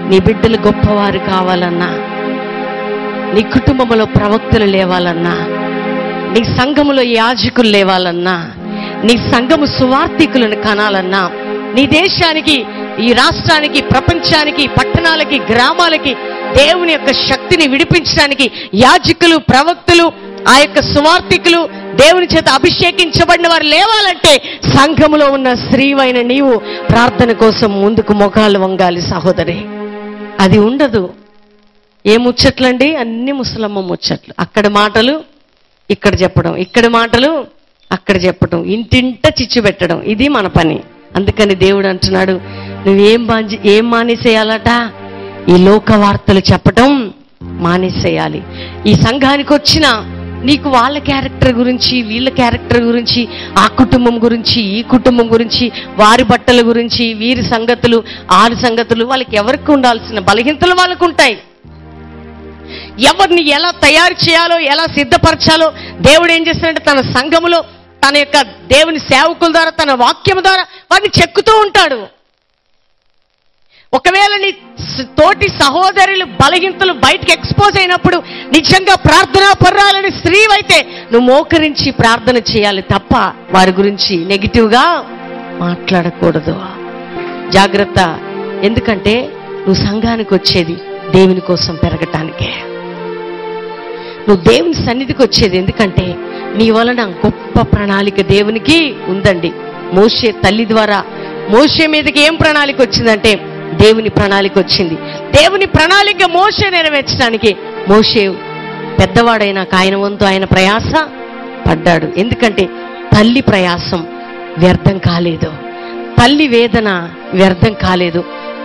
నీ బిడ్డలు గొప్పవారు కావాలన్నా, నీ కుటుంబంలో ప్రవక్తలు లేవాలన్నా, నీ సంఘములో యాజకులు లేవాలన్నా, నీ సంఘము సువార్థికులను కనాలన్నా, నీ దేశానికి, ఈ రాష్ట్రానికి, ప్రపంచానికి, పట్టణాలకి, గ్రామాలకి దేవుని యొక్క శక్తిని విడిపించడానికి యాజకులు, ప్రవక్తలు, ఆ యొక్క సువార్థికులు, దేవుని చేత అభిషేకించబడిన వారు లేవాలంటే సంఘములో ఉన్న స్త్రీవైన నీవు ప్రార్థన కోసం ముందుకు మొఖాలు వంగాలి సహోదరి. అది ఉండదు. ఏ ముచ్చట్లండి? అన్ని ముసలమ్మ ముచ్చట్లు. అక్కడ మాటలు ఇక్కడ చెప్పడం, ఇక్కడ మాటలు అక్కడ చెప్పడం, ఇంటింట చిచ్చు పెట్టడం, ఇది మన పని. అందుకని దేవుడు అంటున్నాడు, ఏం మానేసేయాలట? ఈ లోక వార్తలు చెప్పటం మానేసేయాలి. ఈ సంఘానికి వచ్చిన నీకు వాళ్ళ క్యారెక్టర్ గురించి, వీళ్ళ క్యారెక్టర్ గురించి, ఆ కుటుంబం గురించి, ఈ కుటుంబం గురించి, వారి బట్టల గురించి, వీరి సంగతులు, ఆరి సంగతులు, వాళ్ళకి ఎవరికి ఉండాల్సిన బలహీనతలు వాళ్ళకు ఉంటాయి. ఎవరిని ఎలా తయారు చేయాలో, ఎలా సిద్ధపరచాలో దేవుడు ఏం చేస్తాడంటే తన సంఘములో, తన యొక్క దేవుని సేవకుల ద్వారా, తన వాక్యం ద్వారా వారిని చెక్కుతూ ఉంటాడు. ఒకవేళ నీ తోటి సహోదరులు బలహీనతలు బయటకు ఎక్స్పోజ్ అయినప్పుడు నిజంగా ప్రార్థనా పర్రాలని స్త్రీవైతే నువ్వు మోకరించి ప్రార్థన చేయాలి తప్ప వారి గురించి నెగిటివ్గా మాట్లాడకూడదు. జాగ్రత్త. ఎందుకంటే నువ్వు సంఘానికి వచ్చేది దేవుని కోసం పెరగటానికే. నువ్వు దేవుని సన్నిధికి వచ్చేది ఎందుకంటే నీ వలన గొప్ప ప్రణాళిక దేవునికి ఉందండి. మోషే తల్లి ద్వారా మోషే మీదకి ఏం ప్రణాళిక వచ్చిందంటే దేవుని ప్రణాళిక వచ్చింది. దేవుని ప్రణాళిక మోషే నెరవేర్చడానికి మోషే పెద్దవాడైనాక ఆయన వంతు ఆయన ప్రయాస పడ్డాడు. ఎందుకంటే తల్లి ప్రయాసం వ్యర్థం కాలేదు, తల్లి వేదన వ్యర్థం కాలేదు,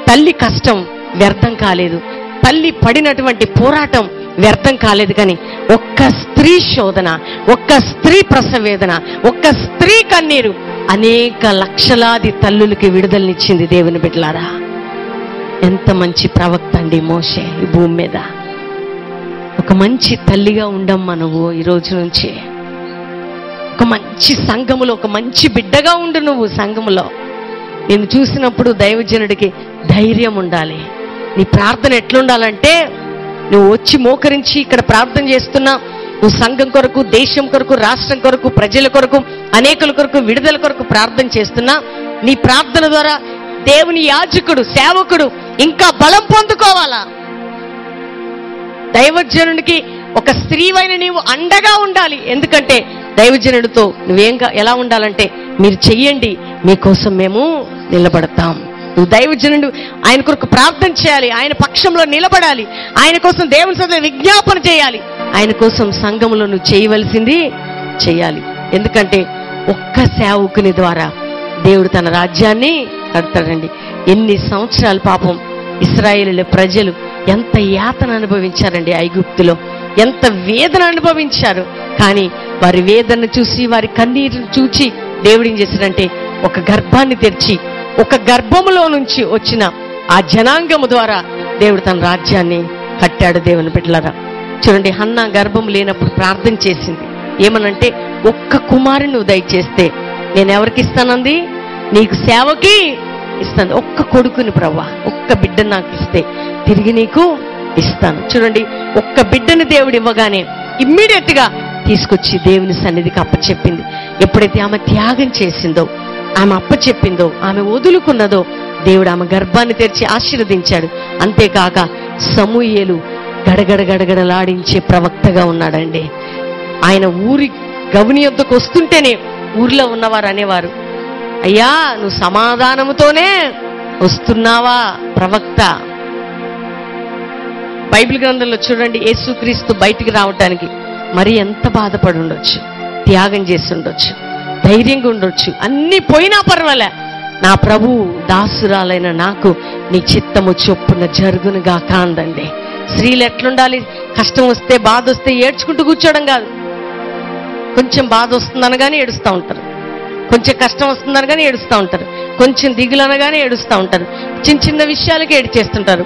తల్లి కష్టం వ్యర్థం కాలేదు, తల్లి పడినటువంటి పోరాటం వ్యర్థం కాలేదు. కానీ ఒక్క స్త్రీ శోధన, ఒక్క స్త్రీ ప్రసవేదన, ఒక్క స్త్రీ కన్నీరు అనేక లక్షలాది తల్లులకి విడుదలనిచ్చింది. దేవుని బిడ్డలారా, ఎంత మంచి ప్రవక్త అండి మోషే ఈ భూమి మీద. ఒక మంచి తల్లిగా ఉండమ్మా నువ్వు ఈ రోజు నుంచి. ఒక మంచి సంఘములో ఒక మంచి బిడ్డగా ఉండు నువ్వు. సంఘములో నేను చూసినప్పుడు దైవజనుడికి ధైర్యం ఉండాలి. నీ ప్రార్థన ఎట్లుండాలంటే నువ్వు వచ్చి మోకరించి ఇక్కడ ప్రార్థన చేస్తున్నా, నువ్వు సంఘం కొరకు, దేశం కొరకు, రాష్ట్రం కొరకు, ప్రజల కొరకు, అనేకుల కొరకు, విడుదల కొరకు ప్రార్థన చేస్తున్నా, నీ ప్రార్థన ద్వారా దేవుని యాజకుడు, సేవకుడు ఇంకా బలం పొందుకోవాలా. దైవజనుడికి ఒక స్త్రీవైన నీవు అండగా ఉండాలి. ఎందుకంటే దైవజనుడితో ఎలా ఉండాలంటే మీరు చెయ్యండి, మీకోసం మేము నిలబడతాం. నువ్వు దైవజనుడు ఆయన కొరకు ప్రార్థన చేయాలి, ఆయన పక్షంలో నిలబడాలి, ఆయన కోసం దేవుని సన్నిధిలో విజ్ఞాపన చేయాలి, ఆయన కోసం సంఘంలో నువ్వు చేయవలసింది చేయాలి. ఎందుకంటే ఒక్క సేవకుని ద్వారా దేవుడు తన రాజ్యాన్ని కడతాడండి. ఎన్ని సంవత్సరాలు పాపం ఇశ్రాయేలు ప్రజలు ఎంత యాతన అనుభవించారండి. ఐగుప్తులో ఎంత వేదన అనుభవించారు. కానీ వారి వేదన చూసి, వారి కన్నీరును చూచి దేవుడు ఏం చేశాడంటే ఒక గర్భాన్ని తెరిచి, ఒక గర్భములో నుంచి వచ్చిన ఆ జనాంగము ద్వారా దేవుడు తన రాజ్యాన్ని కట్టాడు. దేవుని బిడ్డలారా చూడండి, హన్నా గర్భం లేనప్పుడు ప్రార్థన చేసింది. ఏమనంటే ఒక్క కుమారుని నువ్వు దయచేస్తే నేను ఎవరికి ఇస్తానంది? నీకు సేవకి ఇస్తాను. ఒక్క కొడుకుని ప్రభువా, ఒక్క బిడ్డను నాకు ఇస్తే తిరిగి నీకు ఇస్తాను. చూడండి, ఒక్క బిడ్డని దేవుడు ఇవ్వగానే ఇమ్మీడియట్ గా తీసుకొచ్చి దేవుని సన్నిధికి అప్పచెప్పింది. ఎప్పుడైతే ఆమె త్యాగం చేసిందో, ఆమె అప్పచెప్పిందో, ఆమె వదులుకున్నదో దేవుడు ఆమె గర్భాన్ని తెరిచి ఆశీర్వదించాడు. అంతేకాక సమూయేలు గడగడలాడించే ప్రవక్తగా ఉన్నాడండి. ఆయన ఊరి గవిని యొద్దకు వస్తుంటేనే ఊర్లో ఉన్నవారు అనేవారు, అయ్యా నువ్వు సమాధానముతోనే వస్తున్నావా ప్రవక్త? బైబిల్ గ్రంథంలో చూడండి, యేసుక్రీస్తు బయటికి రావటానికి మరి ఎంత బాధపడి ఉండొచ్చు, త్యాగం చేసి ఉండొచ్చు, ధైర్యంగా ఉండొచ్చు. అన్ని పోయినా పర్వాలే, నా ప్రభు దాసురాలైన నాకు నీ చిత్తము చొప్పున జరుగునుగా కాందండి. స్త్రీలు ఎట్లుండాలి? కష్టం వస్తే, బాధ వస్తే ఏడ్చుకుంటూ కూర్చోవడం కాదు. కొంచెం బాధ వస్తుందనగానే ఏడుస్తూ ఉంటారు, కొంచెం కష్టం వస్తుందనగానే ఏడుస్తూ ఉంటారు, కొంచెం దిగులు అనగానే ఏడుస్తూ ఉంటారు, చిన్న విషయాలకి ఏడ్చేస్తుంటారు,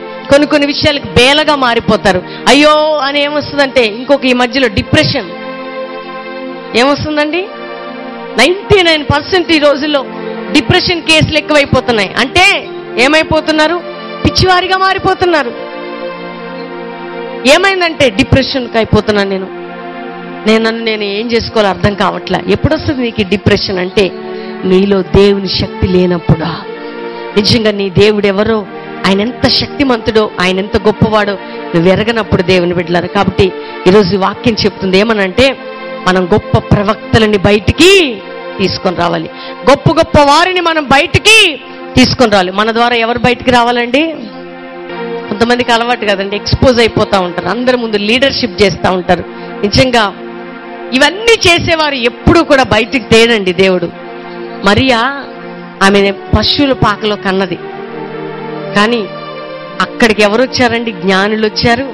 కొన్ని విషయాలకు బేలగా మారిపోతారు. అయ్యో అని ఏమొస్తుందంటే ఇంకొక ఈ మధ్యలో డిప్రెషన్ ఏమొస్తుందండి? 99% ఈ రోజుల్లో డిప్రెషన్ కేసులు ఎక్కువైపోతున్నాయి. అంటే ఏమైపోతున్నారు? పిచ్చివారిగా మారిపోతున్నారు. ఏమైందంటే డిప్రెషన్కి అయిపోతున్నాను నేను ఏం చేసుకోవాలో అర్థం కావట్లే. ఎప్పుడొస్తుంది నీకు డిప్రెషన్ అంటే నీలో దేవుని శక్తి లేనప్పుడా. నిజంగా నీ దేవుడు ఎవరో, ఆయన ఎంత శక్తిమంతుడో, ఆయన ఎంత గొప్పవాడో నువ్వు ఎరగనప్పుడు దేవుని బిడ్డలారా. కాబట్టి ఈరోజు వాక్యం చెప్తుంది ఏమనంటే, మనం గొప్ప ప్రవక్తలని బయటికి తీసుకొని రావాలి, గొప్ప గొప్ప వారిని మనం బయటికి తీసుకొని రావాలి. మన ద్వారా ఎవరు బయటికి రావాలండి? కొంతమందికి అలవాటు కదండి, ఎక్స్పోజ్ అయిపోతూ ఉంటారు, అందరి ముందు లీడర్షిప్ చేస్తూ ఉంటారు. నిజంగా ఇవన్నీ చేసేవారు ఎప్పుడూ కూడా బయటికి తేడండి దేవుడు. మరియా ఆమె పశువుల పాకలో కన్నది, కానీ అక్కడికి ఎవరు వచ్చారండి? జ్ఞానులు వచ్చారు,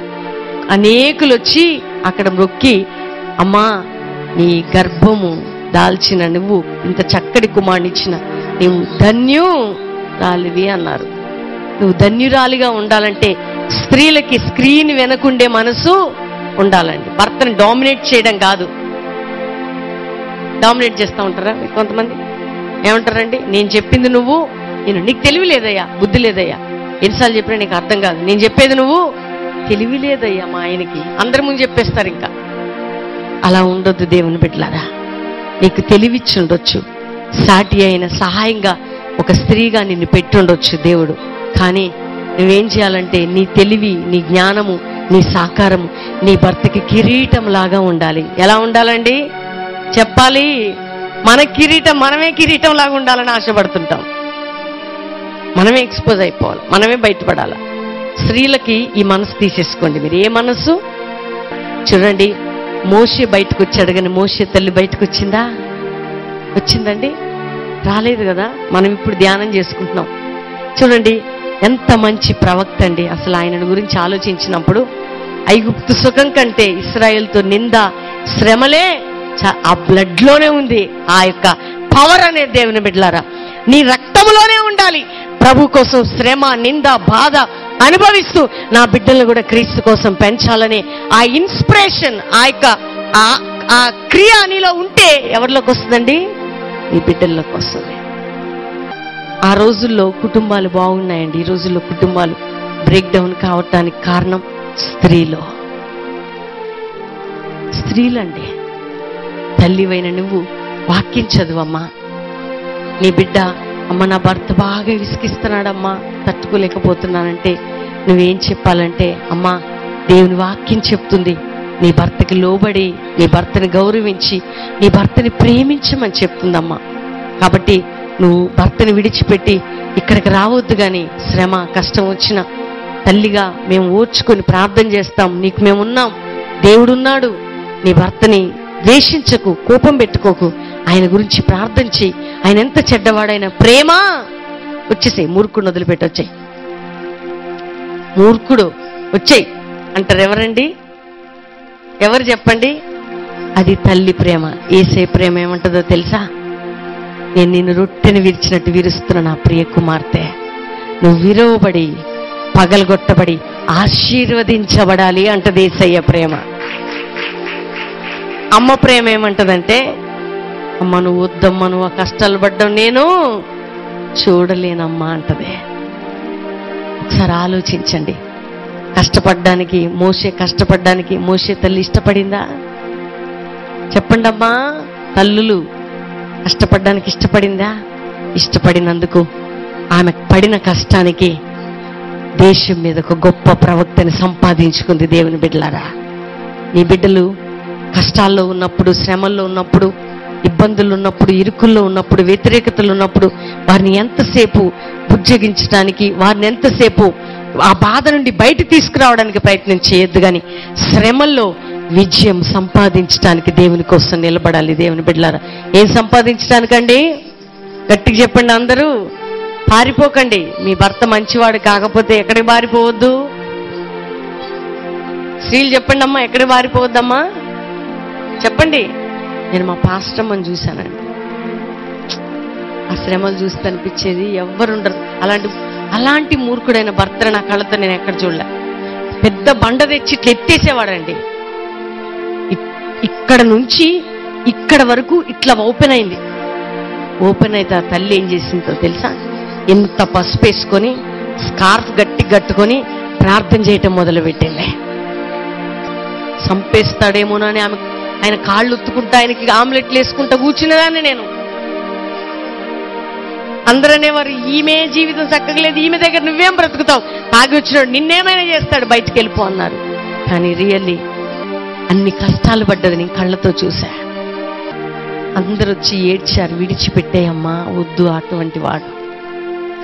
అనేకులు వచ్చి అక్కడ మొక్కి, అమ్మా నీ గర్భము దాల్చిన నువ్వు ఇంత చక్కటి కుమారునిచ్చిన నువ్వు ధన్యురాలివి అన్నారు. నువ్వు ధన్యురాలిగా ఉండాలంటే స్త్రీలకి స్క్రీన్ వెనకుండే మనసు ఉండాలండి. భర్తను డామినేట్ చేయడం కాదు. డామినేట్ చేస్తూ ఉంటారా కొంతమంది? ఏమంటారండి, నేను చెప్పింది నువ్వు, నీకు తెలివి లేదయ్యా, బుద్ధి లేదయ్యా, ఎన్నిసార్లు చెప్పినా నీకు అర్థం కాదు, నేను చెప్పేది నువ్వు, తెలివి లేదయ్యా మా ఆయనకి, అందరి ముందు చెప్పేస్తారు. ఇంకా అలా ఉండొద్దు దేవుని బిడ్డలారా. నీకు తెలివిచ్చి ఉండొచ్చు, సాటి అయిన సహాయంగా ఒక స్త్రీగా నిన్ను పెట్టుండొచ్చు దేవుడు. కానీ నువ్వేం చేయాలంటే నీ తెలివి, నీ జ్ఞానము, నీ సాకారము నీ భర్తకి కిరీటం లాగా ఉండాలి. ఎలా ఉండాలండి చెప్పాలి? మన కిరీటం, మనమే కిరీటం లాగా ఉండాలని ఆశపడుతుంటాం. మనమే ఎక్స్పోజ్ అయిపోవాలి, మనమే బయటపడాలి. స్త్రీలకి ఈ మనసు తీసేసుకోండి మీరు. ఏ మనసు? చూడండి, మోషే బయటకు వచ్చాడు, కానీ మోషే తల్లి బయటకు వచ్చిందా? వచ్చిందండి? రాలేదు కదా. మనం ఇప్పుడు ధ్యానం చేసుకుంటున్నాం. చూడండి ఎంత మంచి ప్రవక్త అండి. అసలు ఆయన గురించి ఆలోచించినప్పుడు ఐగుప్తు సుఖం కంటే ఇశ్రాయేలుతో నింద, శ్రమలే ఆ బ్లడ్ లోనే ఉంది. ఆ యొక్క పవర్ అనే దేవుని బిడ్డలారా నీ రక్తంలోనే ఉండాలి. ప్రభు కోసం శ్రమ, నింద, బాధ అనుభవిస్తూ నా బిడ్డలను కూడా క్రీస్తు కోసం పెంచాలనే ఆ ఇన్స్పిరేషన్, ఆ యొక్క ఆ క్రియ నీలో ఉంటే ఎవరిలోకి వస్తుందండి? ఈ బిడ్డల్లోకి వస్తుంది. ఆ రోజుల్లో కుటుంబాలు బాగున్నాయండి. ఈ రోజుల్లో కుటుంబాలు బ్రేక్ డౌన్ కావటానికి కారణం స్త్రీలండి. తల్లివైన నువ్వు వాక్యం చదువమ్మా. నీ బిడ్డ, అమ్మ నా భర్త బాగా విసిగిస్తున్నాడమ్మా, తట్టుకోలేకపోతున్నానంటే నువ్వేం చెప్పాలంటే, అమ్మా దేవుని వాక్యం చెప్తుంది, నీ భర్తకి లోబడి, నీ భర్తని గౌరవించి, నీ భర్తని ప్రేమించమని చెప్తుందమ్మా. కాబట్టి నువ్వు భర్తని విడిచిపెట్టి ఇక్కడికి రావద్దు. కానీ శ్రమ, కష్టం వచ్చిన తల్లిగా మేము ఓర్చుకొని ప్రార్థన చేస్తాం. నీకు మేమున్నాం, దేవుడున్నాడు. నీ భర్తని ద్వేషించకు, కోపం పెట్టుకోకు, ఆయన గురించి ప్రార్థన చెయ్యి. ఆయన ఎంత చెడ్డవాడైనా ప్రేమ వచ్చేసాయి. మూర్ఖుడు వదిలిపెట్టి వచ్చాయి, మూర్ఖుడు వచ్చాయి అంటారు. ఎవరండి? ఎవరు చెప్పండి? అది తల్లి ప్రేమ. యేసయ్య ప్రేమ ఏమంటుందో తెలుసా? నేను నిన్ను రొట్టెని విరిచినట్టు విరుస్తున్న నా ప్రియ కుమార్తె, నువ్వు విరవబడి పగలగొట్టబడి ఆశీర్వదించబడాలి అంటది యేసయ్య ప్రేమ. అమ్మ ప్రేమ ఏమంటదంటే, అమ్మ నువ్వు వద్దమ్మా, నువ్వు ఆ కష్టాలు పడ్డం నేను చూడలేనమ్మా అంటది. ఒకసారి ఆలోచించండి. కష్టపడ్డానికి మోషే తల్లి ఇష్టపడిందా? చెప్పండి అమ్మా తల్లులు, కష్టపడ్డానికి ఇష్టపడిందా? ఇష్టపడినందుకు ఆమె పడిన కష్టానికి దేశం మీద ఒక గొప్ప ప్రవక్తని సంపాదించుకుంది. దేవుని బిడ్డలారా, నీ బిడ్డలు కష్టాల్లో ఉన్నప్పుడు, శ్రమల్లో ఉన్నప్పుడు, ఇబ్బందులు ఉన్నప్పుడు, ఇరుకుల్లో ఉన్నప్పుడు, వ్యతిరేకతలు ఉన్నప్పుడు వారిని ఎంతసేపు బుజ్జగించడానికి, వారిని ఎంతసేపు ఆ బాధ నుండి బయట తీసుకురావడానికి ప్రయత్నం చేయొద్దు. కానీ శ్రమల్లో విజయం సంపాదించడానికి దేవుని కోసం నిలబడాలి. దేవుని బిడ్డలారా, ఏం సంపాదించడానికండి? గట్టిగా చెప్పండి అందరూ. పారిపోకండి. మీ భర్త మంచివాడు కాకపోతే ఎక్కడికి పారిపోవద్దు. స్త్రీలు చెప్పండి అమ్మా, ఎక్కడికి పారిపోవద్దమ్మా చెప్పండి. నేను మా పాస్టమ్మని చూశానండి, ఆ శ్రమలు చూస్తే అనిపించేది ఎవ్వరుండరు. అలాంటి మూర్ఖుడైన భర్తను నా కళ్ళతో నేను ఎక్కడ చూడలే. పెద్ద బండ తెచ్చి ఇట్లా ఎత్తేసేవాడండి. ఇక్కడ నుంచి ఇక్కడ వరకు ఇట్లా ఓపెన్ అయింది. ఓపెన్ అయితే ఆ తల్లి ఏం చేసిందో తెలుసా? ఎంత పసుపు వేసుకొని స్కార్ఫ్ గట్టి కట్టుకొని ప్రార్థన చేయటం మొదలుపెట్టింది. చంపేస్తాడేమోనని ఆయన కాళ్ళు ఉత్తుకుంటా, ఆయనకి ఆమ్లెట్లు వేసుకుంటా కూర్చునేదాన్ని నేను. అందరూ అనేవారు, ఈమె జీవితం చక్కగా లేదు, ఈమె దగ్గర నువ్వేం బ్రతుకుతావు, తాగి వచ్చినాడు నిన్నేమైనా చేస్తాడు, బయటికి వెళ్ళిపో అన్నారు. కానీ రియల్లీ అన్ని కష్టాలు పడ్డది నేను కళ్ళతో చూశా. అందరూ వచ్చి ఏడ్చారు, విడిచిపెట్టేయమ్మా వద్దు అటువంటి వాడు.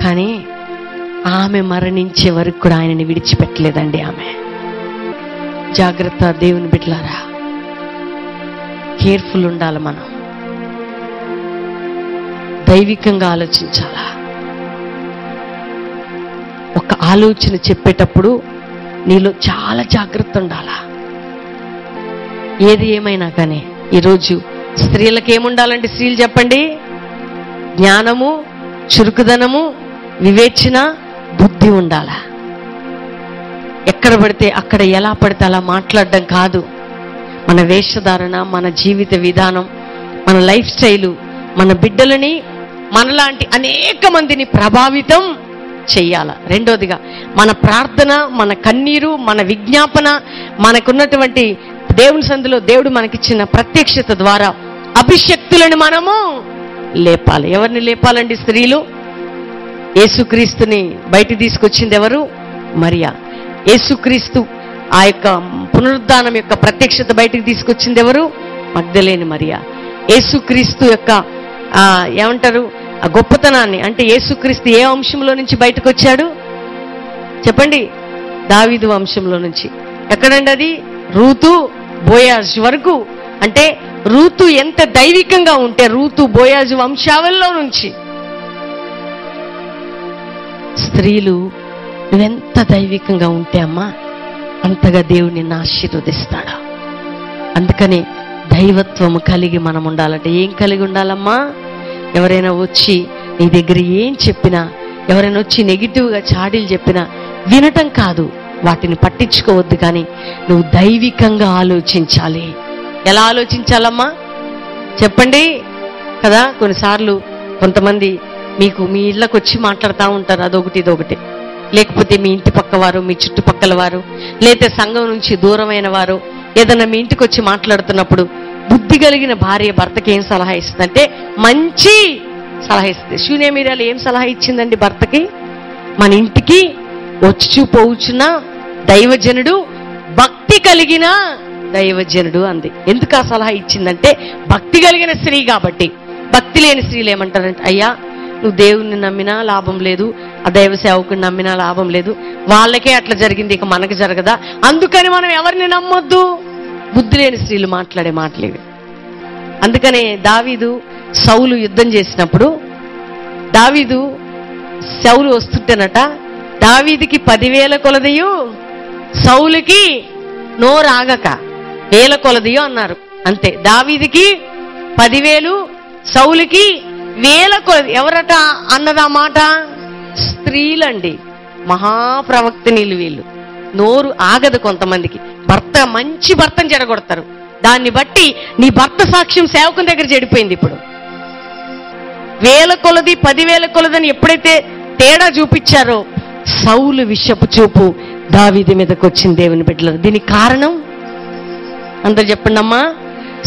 కానీ ఆమె మరణించే వరకు కూడా ఆయనని విడిచిపెట్టలేదండి. ఆమె జాగ్రత్త దేవుని బిడ్డలారా, కేర్ఫుల్ ఉండాలి. మనం దైవికంగా ఆలోచించాలా. ఒక ఆలోచన చెప్పేటప్పుడు నీలో చాలా జాగ్రత్త ఉండాలా. ఏది ఏమైనా కానీ ఈరోజు స్త్రీలకు ఏముండాలంటే, స్త్రీలు చెప్పండి, జ్ఞానము, చురుకుదనము, వివేచన, బుద్ధి ఉండాలా. ఎక్కడ పడితే అక్కడ ఎలా పడితే అలా మాట్లాడడం కాదు. మన వేషధారణ, మన జీవిత విధానం, మన లైఫ్ స్టైలు మన బిడ్డలని, మనలాంటి అనేక మందిని ప్రభావితం చెయ్యాల. రెండోదిగా మన ప్రార్థన, మన కన్నీరు, మన విజ్ఞాపన, మనకున్నటువంటి దేవుని సందులో దేవుడు మనకిచ్చిన ప్రత్యక్షత ద్వారా అభిషక్తులను మనము లేపాలి. ఎవరిని లేపాలండి? స్త్రీలు. యేసుక్రీస్తుని బయటికి తీసుకొచ్చింది ఎవరు? మరియా. యేసుక్రీస్తు ఆ యొక్క పునరుద్ధానం యొక్క ప్రత్యక్షత బయటికి తీసుకొచ్చింది ఎవరు? మగ్దలేని మరియా. యేసుక్రీస్తు యొక్క ఏమంటారు ఆ గొప్పతనాన్ని, అంటే యేసుక్రీస్తు ఏ వంశంలో నుంచి బయటకు వచ్చాడు చెప్పండి? దావీదు వంశంలో నుంచి. ఎక్కడండి అది? రూతు, బోయాజ్ వరకు. అంటే రూతు ఎంత దైవికంగా ఉంటే, రూతు బోయాజు వంశావల్లో నుంచి. స్త్రీలు నువ్వెంత దైవికంగా ఉంటే అమ్మా అంతగా దేవుడు నిన్ను ఆశీర్వదిస్తాడు. అందుకని దైవత్వము కలిగి మనం ఉండాలంటే ఏం కలిగి ఉండాలమ్మా? ఎవరైనా వచ్చి నీ దగ్గర ఏం చెప్పినా, ఎవరైనా వచ్చి నెగిటివ్గా చాడీలు చెప్పినా వినటం కాదు, వాటిని పట్టించుకోవద్దు. కానీ నువ్వు దైవికంగా ఆలోచించాలి. ఎలా ఆలోచించాలమ్మా చెప్పండి కదా? కొన్నిసార్లు కొంతమంది మీకు మీ ఇళ్ళకు వచ్చి మాట్లాడుతూ ఉంటారు, అదొకటి ఇదొకటి. లేకపోతే మీ ఇంటి పక్క వారు, మీ చుట్టుపక్కల వారు, లేకపోతే సంఘం నుంచి దూరమైన వారు ఏదైనా మీ ఇంటికి వచ్చి మాట్లాడుతున్నప్పుడు బుద్ధి కలిగిన భార్య భర్తకి ఏం సలహా ఇస్తుందంటే మంచి సలహా ఇస్తుంది. శూన్యమీరాలు ఏం సలహా ఇచ్చిందండి భర్తకి? మన ఇంటికి వచ్చు పోవుచున్న దైవజనుడు, భక్తి కలిగిన దైవజనుడు అంది. ఎందుకు ఆ సలహా ఇచ్చిందంటే భక్తి కలిగిన స్త్రీ కాబట్టి. భక్తి లేని స్త్రీలు ఏమంటారంటే, అయ్యా నువ్వు దేవుణ్ణి నమ్మినా లాభం లేదు, ఆ దైవ సేవకుని నమ్మినా లాభం లేదు, వాళ్ళకే అట్లా జరిగింది, ఇక మనకు జరగదా, అందుకని మనం ఎవరిని నమ్మొద్దు. బుద్ధి లేని స్త్రీలు మాట్లాడే మాటలేవి. అందుకనే దావీదు సౌలు యుద్ధం చేసినప్పుడు, సౌలు వస్తుంటేనట, దావీదికి 10,000 కొలదియు, సౌలుకి నోరాగక 1,000 కొలదియు అన్నారు. అంతే. దావీదికి 10,000, సౌలుకి 1,000 కొలది. ఎవరట అన్నదా మాట? స్త్రీలండి, మహాప్రవక్తనీలు వీళ్ళు. నోరు ఆగదు కొంతమందికి. మంచి భర్తను చెడగొడతారు. దాన్ని బట్టి నీ భర్త సాక్ష్యం సేవకుని దగ్గర చెడిపోయింది. ఇప్పుడు 1,000 కొలది 10,000 కొలదని ఎప్పుడైతే తేడా చూపించారో, సౌలు విషపు చూపు దావీదు మీదకి వచ్చింది. దేవుని బిడ్డలు, దీనికి కారణం అందరు చెప్పండి అమ్మా,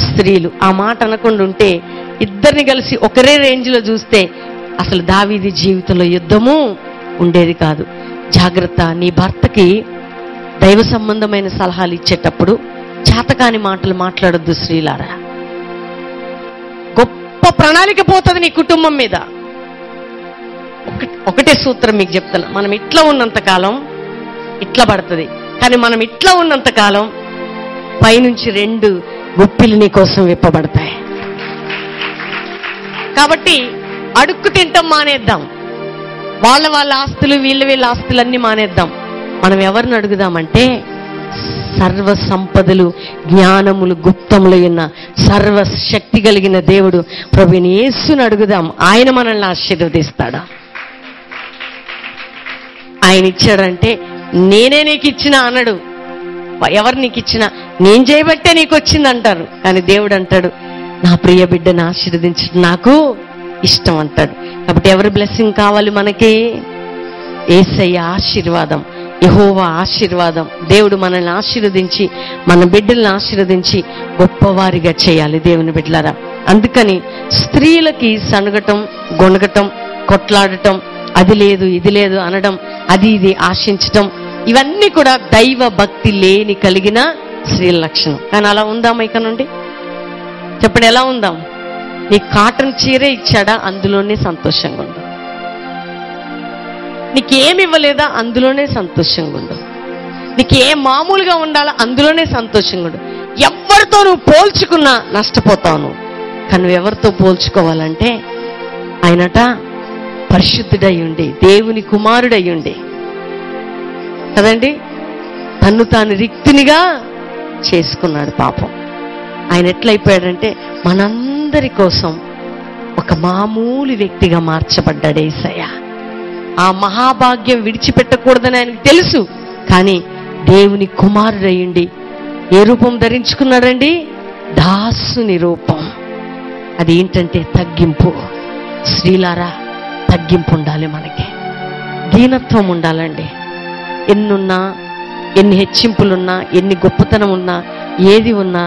స్త్రీలు. ఆ మాట అనకుండా ఉంటే, ఇద్దరిని కలిసి ఒకరే రేంజ్లో చూస్తే అసలు దావీదు జీవితంలో యుద్ధము ఉండేది కాదు. జాగ్రత్త. నీ భర్తకి దైవ సంబంధమైన సలహాలు ఇచ్చేటప్పుడు చేతకాని మాటలు మాట్లాడొద్దు స్త్రీలారా. గొప్ప ప్రణాళిక పోతుంది నీ కుటుంబం మీద. ఒకటే సూత్రం మీకు చెప్తాను, మనం ఇట్లా ఉన్నంత కాలం ఇట్లా పడుతుంది, కానీ మనం ఇట్లా ఉన్నంత కాలం పైనుంచి 2 గుప్పిలు నీ కోసం విప్పబడతాయి. కాబట్టి అడుక్కు తింటాం మానేద్దాం. వాళ్ళ ఆస్తులు, వీళ్ళ ఆస్తులన్నీ మానేద్దాం. మనం ఎవరిని అడుగుదామంటే, సర్వ సంపదలు, జ్ఞానములు, గుప్తములు ఉన్న సర్వశక్తి కలిగిన దేవుడు ప్రభుని యేసుని అడుగుదాం. ఆయన మనల్ని ఆశీర్వదిస్తాడా? ఆయన ఇచ్చాడంటే నేనే నీకు ఇచ్చిన అనడు. ఎవరు నీకు ఇచ్చినా నేను చేయబట్టే నీకు వచ్చింది అంటారు. కానీ దేవుడు అంటాడు, నా ప్రియ బిడ్డను ఆశీర్వదించడం నాకు ఇష్టం అంటాడు. కాబట్టి ఎవరి బ్లెస్సింగ్ కావాలి మనకి? యేసయ్య ఆశీర్వాదం, యెహోవా ఆశీర్వాదం. దేవుడు మనల్ని ఆశీర్వదించి, మన బిడ్డల్ని ఆశీర్వదించి గొప్పవారిగా చేయాలి దేవుని బిడ్డలారా. అందుకని స్త్రీలకి సనగటం, గొనగటం, కొట్లాడటం, అది లేదు ఇది లేదు అనడం, అది ఇది ఆశించటం, ఇవన్నీ కూడా దైవ భక్తి లేని కలిగిన స్త్రీల లక్షణం. కానీ అలా ఉందామా ఇక నుండి? చెప్పండి, ఎలా ఉందాం? నీ కాటన్ చీరే ఇచ్చాడా? అందులోనే సంతోషంగా ఉండు. నీకేమి ఇవ్వలేదా? అందులోనే సంతోషంగా ఉండు. నీకు ఏం మామూలుగా ఉండాలా? అందులోనే సంతోషంగా ఉండు. ఎవరితో నువ్వు పోల్చుకున్నా నష్టపోతావు నువ్వు. కానీ నువ్వు ఎవరితో పోల్చుకోవాలంటే ఆయనట పరిశుద్ధుడై ఉండి, దేవుని కుమారుడై ఉండి కదండి, తన్ను తాను రిక్తునిగా చేసుకున్నాడు. పాపం ఆయన ఎట్లయిపోయాడంటే మనందరి కోసం ఒక మామూలు వ్యక్తిగా మార్చబడ్డాడు యేసయ్య. ఆ మహాభాగ్యం విడిచిపెట్టకూడదని ఆయనకు తెలుసు. కానీ దేవుని కుమారుడయ్యుండి ఏ రూపం ధరించుకున్నాడండి? దాసుని రూపం. అది ఏంటంటే తగ్గింపు. స్త్రీలారా, తగ్గింపు ఉండాలి మనకి, దీనత్వం ఉండాలండి. ఎన్నున్నా, ఎన్ని హెచ్చింపులున్నా, ఎన్ని గొప్పతనం ఉన్నా, ఏది ఉన్నా,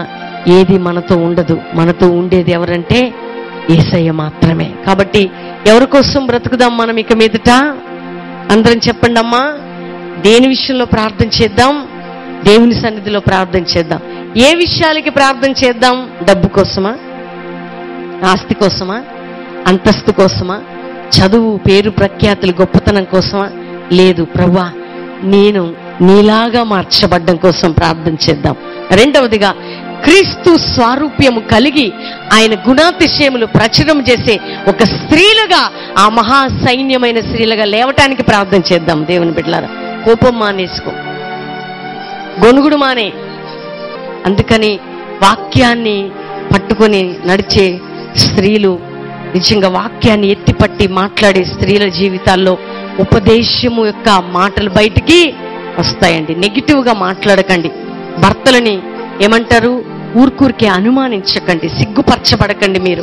ఏది మనతో ఉండదు. మనతో ఉండేది ఎవరంటే యేసయ్య మాత్రమే. కాబట్టి ఎవరి కోసం బ్రతుకుదాం మనం ఇక మీదట? అందరం చెప్పండి అమ్మా. దేని విషయంలో ప్రార్థన చేద్దాం? దేవుని సన్నిధిలో ప్రార్థన చేద్దాం. ఏ విషయాలకి ప్రార్థన చేద్దాం? డబ్బు కోసమా? ఆస్తి కోసమా? అంతస్తు కోసమా? చదువు, పేరు, ప్రఖ్యాతులు, గొప్పతనం కోసమా? లేదు, ప్రభువా నేను నీలాగా మార్చబడ్డం కోసం ప్రార్థన చేద్దాం. రెండవదిగా, క్రీస్తు స్వారూప్యము కలిగి ఆయన గుణాతిశయములు ప్రచురం చేసే ఒక స్త్రీలుగా, ఆ మహా సైన్యమైన స్త్రీలుగా లేవటానికి ప్రార్థన చేద్దాం. దేవుని బిడ్డలారా, కోపం మానేసుకో, గొనుగుడు మానే. అందుకని వాక్యాన్ని పట్టుకొని నడిచే స్త్రీలు, నిజంగా వాక్యాన్ని ఎత్తిపట్టి మాట్లాడే స్త్రీల జీవితాల్లో ఉపదేశము యొక్క మాటలు బయటికి వస్తాయండి. నెగిటివ్గా మాట్లాడకండి. భర్తలని ఏమంటారు? ఊరికే అనుమానించకండి, సిగ్గుపరచబడకండి. మీరు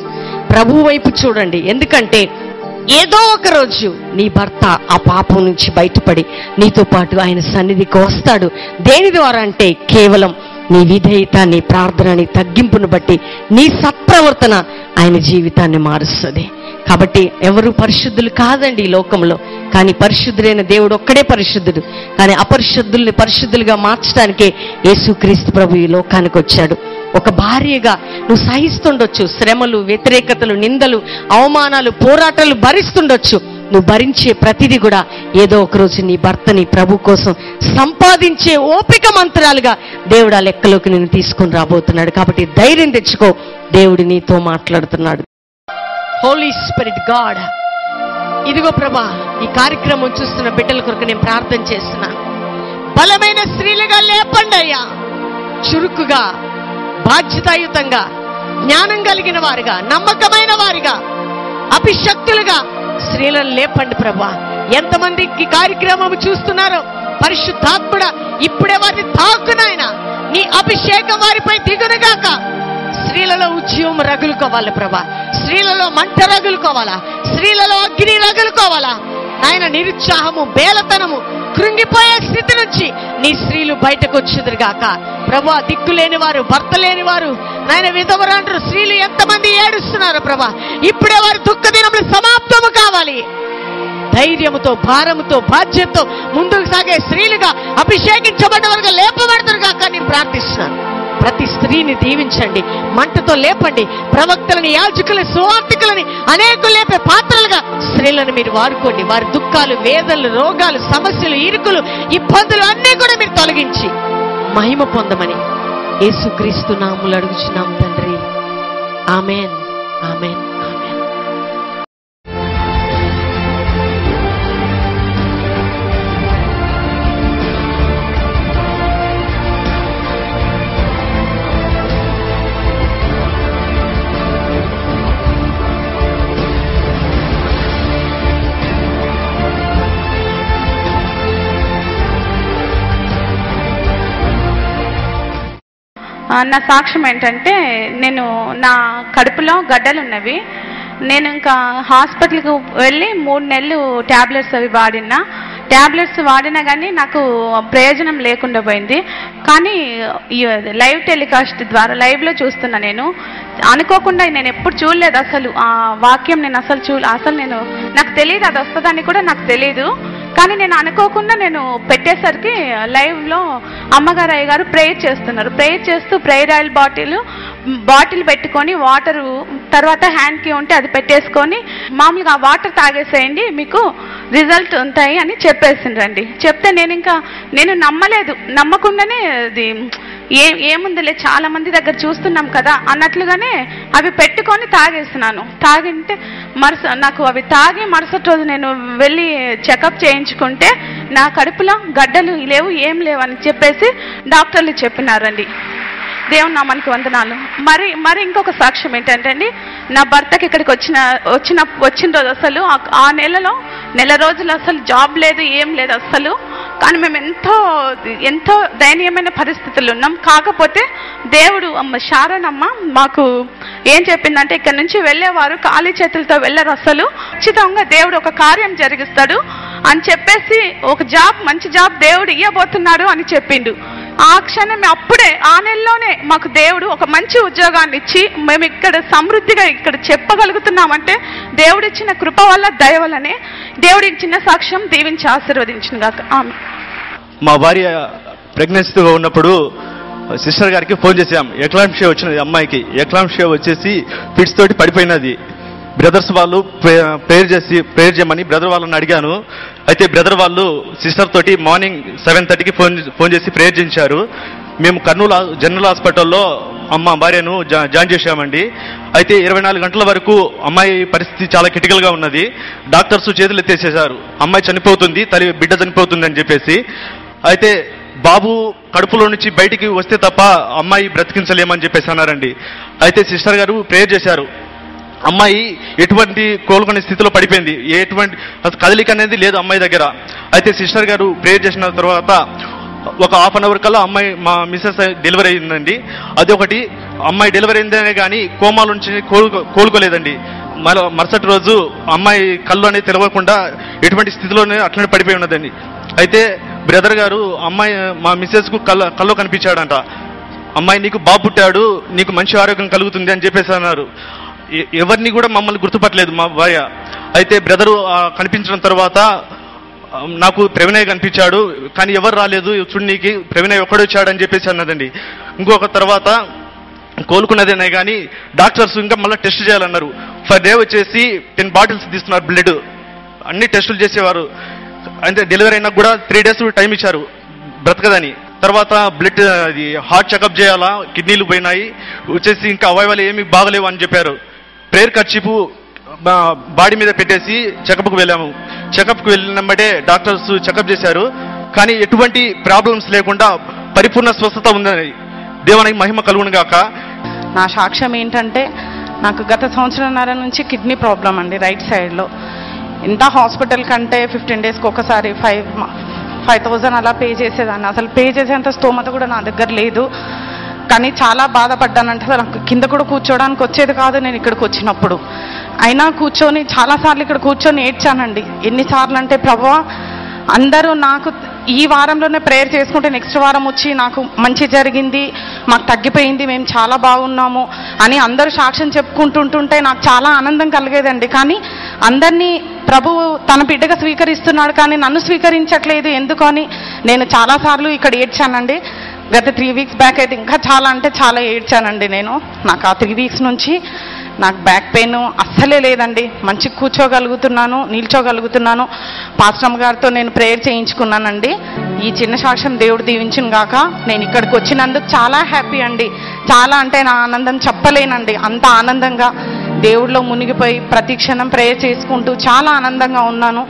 ప్రభు వైపు చూడండి. ఎందుకంటే ఏదో ఒక రోజు నీ భర్త ఆ పాపం నుంచి బయటపడి నీతో పాటు ఆయన సన్నిధికి వస్తాడు. దేని ద్వారా అంటే కేవలం నీ విధేయత, నీ ప్రార్థన, నీ తగ్గింపును బట్టి నీ సత్ప్రవర్తన ఆయన జీవితాన్ని మారుస్తుంది. కాబట్టి ఎవరు పరిశుద్ధులు కాదండి ఈ లోకంలో. కానీ పరిశుద్ధుడైన దేవుడు ఒక్కడే పరిశుద్ధుడు. కానీ అపరిశుద్ధుల్ని పరిశుద్ధులుగా మార్చడానికే యేసుక్రీస్తు ప్రభు ఈ లోకానికి వచ్చాడు. ఒక భార్యగా నువ్వు సహిస్తుండొచ్చు, శ్రమలు, వ్యతిరేకతలు, నిందలు, అవమానాలు, పోరాటాలు భరిస్తుండొచ్చు. నువ్వు భరించే ప్రతిదీ కూడా ఏదో ఒక రోజు నీ భర్తని ప్రభు కోసం సంపాదించే ఓపిక మంత్రాలుగా దేవుడు ఆ లెక్కలోకి నేను తీసుకొని రాబోతున్నాడు. కాబట్టి ధైర్యం తెచ్చుకో, దేవుడు నీతో మాట్లాడుతున్నాడు. హోలీ స్పిరిట్ గాడ్, ఇదిగో ప్రభా, ఈ కార్యక్రమం చూస్తున్న బిడ్డల కొరకు నేను ప్రార్థన చేస్తున్నాను. బలమైన స్త్రీలుగా లేపండి అయ్యా. చురుకుగా, బాధ్యతాయుతంగా, జ్ఞానం కలిగిన వారిగా, నమ్మకమైన వారిగా, అభిషక్తులుగా స్త్రీలను లేపండి ప్రభా. ఎంతమందికి కార్యక్రమం చూస్తున్నారో పరిశుద్ధాత్ముడా, ఇప్పుడే వారిని తాకునాయన. నీ అభిషేకం వారిపై దిగునుగాక. స్త్రీలలో ఉద్యమం రగులుకోవాలి ప్రభా. స్త్రీలలో మంట రగులుకోవాలా, స్త్రీలలో అగ్ని రగులుకోవాలా నాయన. నిరుత్సాహము, బేలతనము, కృంగిపోయే స్థితి నుంచి నీ స్త్రీలు బయటకు వచ్చేదిగాక ప్రభా. దిక్కు లేని వారు, భర్త లేని వారు, నాయన విధవరాండ్రు స్త్రీలు ఎంతమంది ఏడుస్తున్నారు ప్రభా. ఇప్పుడే వారి దుఃఖ దినములు సమాప్తము కావాలి. ధైర్యముతో, భారముతో, బాధ్యతతో ముందుకు సాగే స్త్రీలుగా, అభిషేకించబడ్డ వారుగా లేపబడతారుగాక నేను ప్రార్థిస్తున్నాను. ప్రతి స్త్రీని దీవించండి, మంటతో లేపండి. ప్రవక్తలని, యాజకులని, సువార్తికులని అనేకులు లేపే పాత్రలుగా స్త్రీలను మీరు వాడుకోండి. వారి దుఃఖాలు, వేదనలు, రోగాలు, సమస్యలు, ఇరుకులు, ఇబ్బందులు అన్నీ కూడా మీరు తొలగించి మహిమ పొందమని యేసుక్రీస్తు నామములో అడుగుచున్నాం తండ్రి. ఆమేన్, ఆమేన్, ఆమేన్. నా సాక్ష్యం ఏంటంటే, నేను నా కడుపులో గడ్డలు ఉన్నవి. నేను ఇంకా హాస్పిటల్కి వెళ్ళి 3 నెలలు ట్యాబ్లెట్స్ అవి వాడినా. ట్యాబ్లెట్స్ వాడినా కానీ నాకు ప్రయోజనం లేకుండా పోయింది. కానీ ఈ లైవ్ టెలికాస్ట్ ద్వారా లైవ్లో చూస్తున్నా. నేను అనుకోకుండా, నేను ఎప్పుడు చూడలేదు అసలు ఆ వాక్యం, నేను అసలు నాకు తెలియదు అది వస్తుందని కూడా నాకు తెలియదు. కానీ నేను అనుకోకుండా నేను పెట్టేసరికి లైవ్లో అమ్మగారు అయ్యగారు ప్రేయర్ చేస్తున్నారు. ప్రేయర్ చేస్తూ ప్రేయర్ ఆయిల్ బాటిల్ పెట్టుకొని వాటరు తర్వాత హ్యాండ్కి ఉంటే అది పెట్టేసుకొని మామూలుగా ఆ వాటర్ తాగేసేయండి మీకు రిజల్ట్ ఉంటాయి అని చెప్పేసిండ్రండి. చెప్తే నేను నమ్మలేదు. నమ్మకుండానే అది ఏముందిలే చాలా మంది దగ్గర చూస్తున్నాం కదా అన్నట్లుగానే అవి పెట్టుకొని తాగేస్తున్నాను. తాగింటే నాకు అవి తాగి మరుసటి రోజు నేను వెళ్ళి చెకప్ చేయించుకుంటే నా కడుపులో గడ్డలు లేవు, ఏం లేవు అని చెప్పేసి డాక్టర్లు చెప్పినారండి. దేవుని నామానికి వందనాలు. మరి ఇంకొక సాక్ష్యం ఏంటంటే అండి, నా భర్తకి ఇక్కడికి వచ్చిన రోజు అసలు ఆ నెల రోజులు అసలు జాబ్ లేదు, ఏం లేదు అసలు. కానీ మేము ఎంతో దయనీయమైన పరిస్థితులు ఉన్నాం. కాకపోతే దేవుడు శారణమ్మ మాకు ఏం చెప్పిందంటే, ఇక్కడ నుంచి వెళ్ళేవారు ఖాళీ చేతులతో వెళ్ళరు, అసలు ఖచ్చితంగా దేవుడు ఒక కార్యం జరిగిస్తాడు అని చెప్పేసి మంచి జాబ్ దేవుడు ఇవ్వబోతున్నాడు అని చెప్పిండు. ఆ క్షణమే అప్పుడే ఆ నెలలోనే మాకు దేవుడు ఒక మంచి ఉద్యోగాన్ని ఇచ్చి మేము ఇక్కడ సమృద్ధిగా ఇక్కడ చెప్పగలుగుతున్నామంటే దేవుడు ఇచ్చిన కృప వల్ల, దయ వల్లనే. దేవుడి చిన్న సాక్ష్యం దీవించి ఆశీర్వదించిన గాక. ఆమె. మా భార్య ప్రెగ్నెన్సీగా ఉన్నప్పుడు సిస్టర్ గారికి ఫోన్ చేసాం. ఎక్లాంషియా వచ్చినది అమ్మాయికి. ఎక్లాంషియా వచ్చేసి ఫిట్స్ తోటి పడిపోయినది. బ్రదర్స్ వాళ్ళు ప్రేయర్ చేయమని బ్రదర్ వాళ్ళని అడిగాను. అయితే బ్రదర్ వాళ్ళు సిస్టర్ తోటి మార్నింగ్ 7:30కి ఫోన్ చేసి ప్రేయర్ చేయించారు. మేము కర్నూలు జనరల్ హాస్పిటల్లో భార్యను జాయిన్ చేశామండి. అయితే 24 గంటల వరకు అమ్మాయి పరిస్థితి చాలా క్రిటికల్గా ఉన్నది. డాక్టర్స్ చేతులు ఎత్తేసేశారు. అమ్మాయి చనిపోతుంది, బిడ్డ చనిపోతుంది అని చెప్పేసి. అయితే బాబు కడుపులో నుంచి బయటికి వస్తే తప్ప అమ్మాయి బ్రతికించలేమని చెప్పేసి అన్నారండి. అయితే సిస్టర్ గారు ప్రేయర్ చేశారు. అమ్మాయి ఎటువంటి కోలుకునే స్థితిలో పడిపోయింది, ఎటువంటి కదలిక అనేది లేదు అమ్మాయి దగ్గర. అయితే సిస్టర్ గారు ప్రేయర్ చేసిన తర్వాత ఒక ½ అన్ అవర్ కల్లా అమ్మాయి మా మిస్సెస్ డెలివరీ అయిందండి. అదొకటి. అమ్మాయి డెలివరీ అయిందనే కానీ కోమాల నుంచి కోలుకోలేదండి. మరుసటి రోజు అమ్మాయి కళ్ళు అనేది తెలవకుండా ఎటువంటి స్థితిలోనే అట్లనే పడిపోయి ఉన్నదండి. అయితే బ్రదర్ గారు మా మిస్సెస్కు కళ్ళు కనిపించాడంట. అమ్మాయి నీకు బాబు పుట్టాడు, నీకు మంచి ఆరోగ్యం కలుగుతుంది అని చెప్పేసి అన్నారు. ఎవరిని కూడా మమ్మల్ని గుర్తుపట్టలేదు మా భార్య. అయితే బ్రదరు కనిపించిన తర్వాత నాకు ప్రవినయ్ కనిపించాడు, కానీ ఎవరు రాలేదు, చూడనీకి ప్రవినయ్ ఒక్కడొచ్చాడని చెప్పేసి అన్నదండి. ఇంకొక తర్వాత కోలుకున్నదేనే కానీ డాక్టర్స్ ఇంకా మళ్ళీ టెస్ట్ చేయాలన్నారు. ఫర్ డే వచ్చేసి 10 బాటిల్స్ తీస్తున్నారు బ్లడ్. అన్ని టెస్టులు చేసేవారు. అంటే డెలివరీ అయినా కూడా 3 days టైం ఇచ్చారు బ్రతకదని. తర్వాత బ్లడ్ హార్ట్ చెకప్ చేయాలా, కిడ్నీలు పోయినాయి వచ్చేసి, ఇంకా అవయవాలు ఏమి బాగలేవు అని చెప్పారు. ప్రేయర్ ఖర్చీపు బాడీ మీద పెట్టేసి చెకప్కి వెళ్ళాము. చెకప్కి వెళ్ళినమ్మటే డాక్టర్స్ చెకప్ చేశారు. కానీ ఎటువంటి ప్రాబ్లమ్స్ లేకుండా పరిపూర్ణ స్వస్థత ఉందని దేవునికి మహిమ కలుగును గాక. నా సాక్ష్యం ఏంటంటే, నాకు గత సంవత్సరంన్నర నుంచి కిడ్నీ ప్రాబ్లం అండి, రైట్ సైడ్లో. ఎంత హాస్పిటల్ కంటే 15 daysకి ఒకసారి 5,000 అలా పే చేసేదాన్ని. అసలు పే చేసేంత స్తోమత కూడా నా దగ్గర లేదు. కానీ చాలా బాధపడ్డానంటే అసలు నాకు కింద కూడా కూర్చోడానికి వచ్చేది కాదు నేను ఇక్కడికి వచ్చినప్పుడు. అయినా చాలాసార్లు ఇక్కడ కూర్చొని ఏడ్చానండి. ఎన్నిసార్లు అంటే, ప్రభువా అందరూ నాకు ఈ వారంలోనే ప్రేయర్ చేసుకుంటే నెక్స్ట్ వారం వచ్చి నాకు మంచి జరిగింది, మాకు తగ్గిపోయింది, మేము చాలా బాగున్నాము అని అందరూ సాక్ష్యం చెప్పుకుంటుంటుంటే నాకు చాలా ఆనందం కలిగేదండి. కానీ అందరినీ ప్రభువు తన బిడ్డగా స్వీకరిస్తున్నాడు, కానీ నన్ను స్వీకరించట్లేదు ఎందుకని నేను చాలాసార్లు ఇక్కడ ఏడ్చానండి. గత 3 weeks బ్యాక్ అయితే ఇంకా చాలా ఏడ్చానండి నేను. నాకు ఆ 3 weeks నుంచి నాకు బ్యాక్ పెయిన్ అస్సలే లేదండి. మంచి కూర్చోగలుగుతున్నాను, నిల్చోగలుగుతున్నాను. పాస్టర్ గారితో నేను ప్రేయర్ చేయించుకున్నానండి. ఈ చిన్న సాక్ష్యం దేవుడు దీవించును గాక. నేను ఇక్కడికి వచ్చినందుకు చాలా హ్యాపీ అండి. చాలా అంటే నా ఆనందం చెప్పలేనండి. అంత ఆనందంగా దేవుడిలో మునిగిపోయి ప్రతి క్షణం ప్రేయర్ చేసుకుంటూ చాలా ఆనందంగా ఉన్నాను.